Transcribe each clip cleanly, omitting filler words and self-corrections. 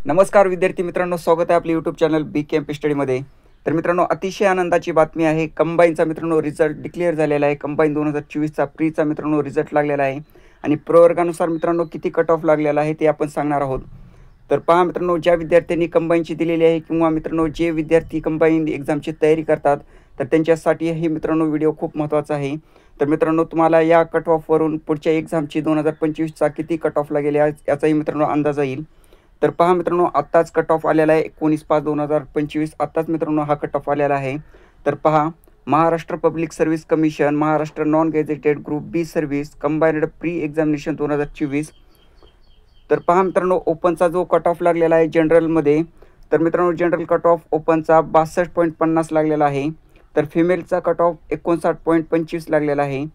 नमस्कार विद्यार्थी मित्रांनो, स्वागत आहे आपल्या यूट्यूब चॅनल बी कॅम्प स्टडीमध्ये. तर मित्रांनो, अतिशय आनंदाची बातमी आहे. कंबाईनचा मित्रांनो रिझल्ट डिक्लेअर झालेला आहे. कंबाईन 2024चा प्रीचा मित्रांनो रिझल्ट लागलेला आहे आणि प्रवर्गानुसार मित्रांनो किती कट ऑफ लागलेला आहे ते आपण सांगणार आहोत. तर पहा मित्रांनो, ज्या विद्यार्थ्यांनी कंबाईनची दिलेली आहे किंवा मित्रांनो जे विद्यार्थी कंबाईन एक्झामची तयारी करतात तर त्यांच्यासाठी हे मित्रांनो व्हिडिओ खूप महत्त्वाचा आहे. तर मित्रांनो, तुम्हाला या कट ऑफवरून पुढच्या एक्झामची 2025चा किती कट ऑफ लागेल याचाही मित्रांनो अंदाज येईल. तर पहा मित्रांनो, आत्ताच कट ऑफ आलेला आहे 19/5/2025. आत्ताच मित्रांनो हा कट ऑफ आलेला आहे. तर पहा, Maharashtra public service commission, Maharashtra non gazetted group B service combined pre examination 2024. तर पहा मित्रांनो, ओपनचा जो कट ऑफ लागलेला आहे जनरलमध्ये, तर मित्रांनो जनरल कट ऑफ ओपनचा 62.50 लागलेला आहे. तर फिमेलचा कट ऑफ 59.25 लागलेला आहे.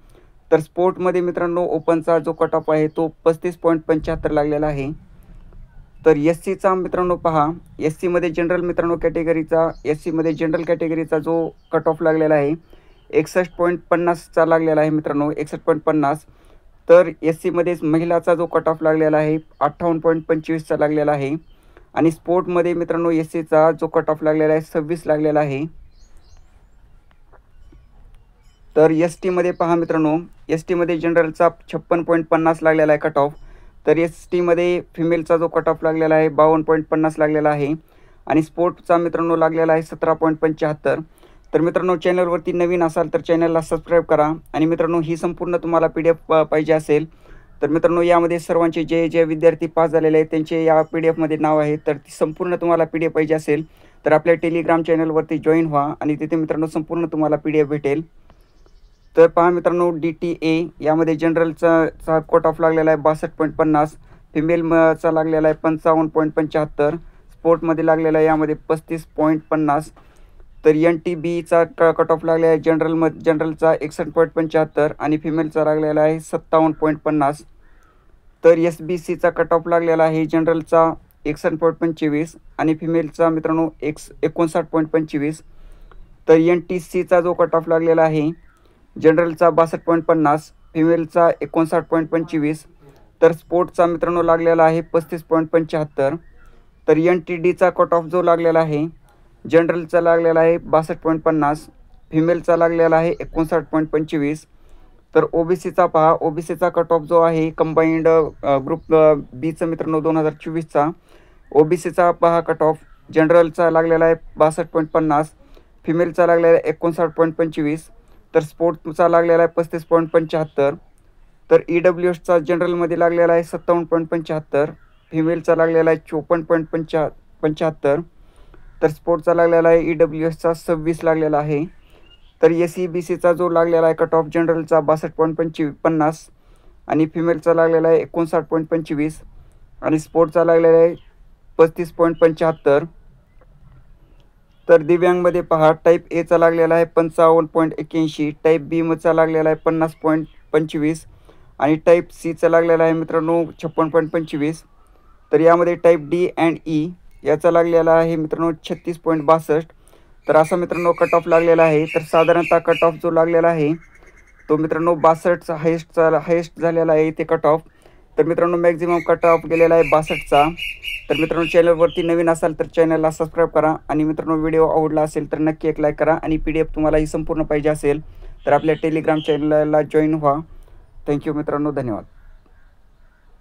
तर स्पोर्टमध्ये मित्रांनो ओपनचा जो कट ऑफ आहे तो 35.75 लागलेला आहे. तर एस-सीचा मित्रांनो पहा, एस-सीमध्ये जनरल मित्रांनो कॅटेगरीचा एस-सीमध्ये जनरल कॅटेगरीचा जो कट ऑफ लागलेला आहे 61.50चा लागलेला आहे मित्रांनो, 61.50. तर एस-सीमध्येच महिलाचा जो कट ऑफ लागलेला आहे 58.25चा लागलेला आहे. आणि स्पोर्टमध्ये मित्रांनो एस-सीचा जो कट ऑफ लागलेला आहे 26 लागलेला आहे. तर एस-टीमध्ये पहा मित्रांनो, एस-टीमध्ये जनरलचा 56.50 लागलेला आहे कट ऑफ. तर एस-टीमध्ये फिमेलचा जो कट ऑफ लागलेला आहे 52.50 लागलेला आहे. आणि स्पोर्टचा मित्रांनो लागलेला आहे 17.75. तर मित्रांनो, चॅनलवरती नवीन असाल तर चॅनलला सबस्क्राईब करा. आणि मित्रांनो, ही संपूर्ण तुम्हाला PDF पाहिजे असेल तर मित्रांनो यामध्ये सर्वांचे जे विद्यार्थी पास झालेले आहेत त्यांचे या PDF मध्ये नाव आहे. तर ती संपूर्ण तुम्हाला PDF पाहिजे असेल तर आपल्या टेलिग्राम चॅनलवरती जॉईन व्हा आणि तिथे मित्रांनो संपूर्ण तुम्हाला PDF भेटेल. तर पहा मित्रांनो, DTA यामध्ये जनरलचा कट ऑफ लागलेला आहे 62.50, फिमेलचा लागलेला आहे 55.75, स्पोर्टमध्ये लागलेला आहे यामध्ये 35.50. तर NTBचा कट ऑफ लागलेला आहे जनरलचा 61.75 आणि फिमेलचा लागलेला आहे 57.50. तर SBCचा कट ऑफ लागलेला आहे जनरलचा 61.25 आणि फिमेलचा मित्रांनो 59.25. तर NTCचा जो कट ऑफ लागलेला आहे जनरलचा 62.50, फिमेलचा 59.25. तर स्पोर्टचा मित्रांनो लागलेला आहे 35.75. तर NTDचा कट ऑफ जो लागलेला आहे जनरलचा लागलेला आहे 62.50, फिमेलचा लागलेला आहे 59.25. तर OBCचा पहा, OBCचा कट ऑफ जो आहे कंबाईंड ग्रुप बीचा मित्रांनो 2024चा OBCचा पहा कट ऑफ जनरलचा लागलेला आहे 62.50, फिमेलचा लागलेला आहे 59.25. तर स्पोर्टचा लागलेला आहे 35.75. तर EWSचा जनरलमध्ये लागलेला आहे 57.75, फिमेलचा लागलेला आहे 54.75. तर स्पोर्टचा लागलेला आहे EWSचा 26 लागलेला आहे. तर SEBCचा जो लागलेला आहे कट ऑफ जनरलचा 62.50 आणि फिमेलचा लागलेला आहे 59.25 आणि स्पोर्टचा लागलेला आहे 35.75. तर दिव्यांगमध्ये पहा, टाईप Aचा लागलेला आहे 55.81, टाईप Bचा लागलेला आहे 50.25 आणि टाईप Cचा लागलेला आहे मित्रांनो 56.25. तर यामध्ये टाईप D अँड E याचा लागलेला आहे मित्रांनो 36.62. तर असा मित्रांनो कट ऑफ लागलेला आहे. तर साधारणतः कट ऑफ जो लागलेला आहे तो मित्रांनो 62चा हायेस्ट झालेला आहे ते कट ऑफ. तर मित्रांनो मॅक्झिमम कट ऑफ गेलेला आहे 62चा. तर मित्रांनो, चॅनलवरती नवीन असाल तर चॅनलला सबस्क्राईब करा आणि मित्रांनो व्हिडिओ आवडला असेल तर नक्की एक लाईक करा आणि PDF तुम्हाला ही संपूर्ण पाहिजे असेल तर आपल्या टेलिग्राम चॅनलला जॉईन व्हा. थँक्यू मित्रांनो, धन्यवाद.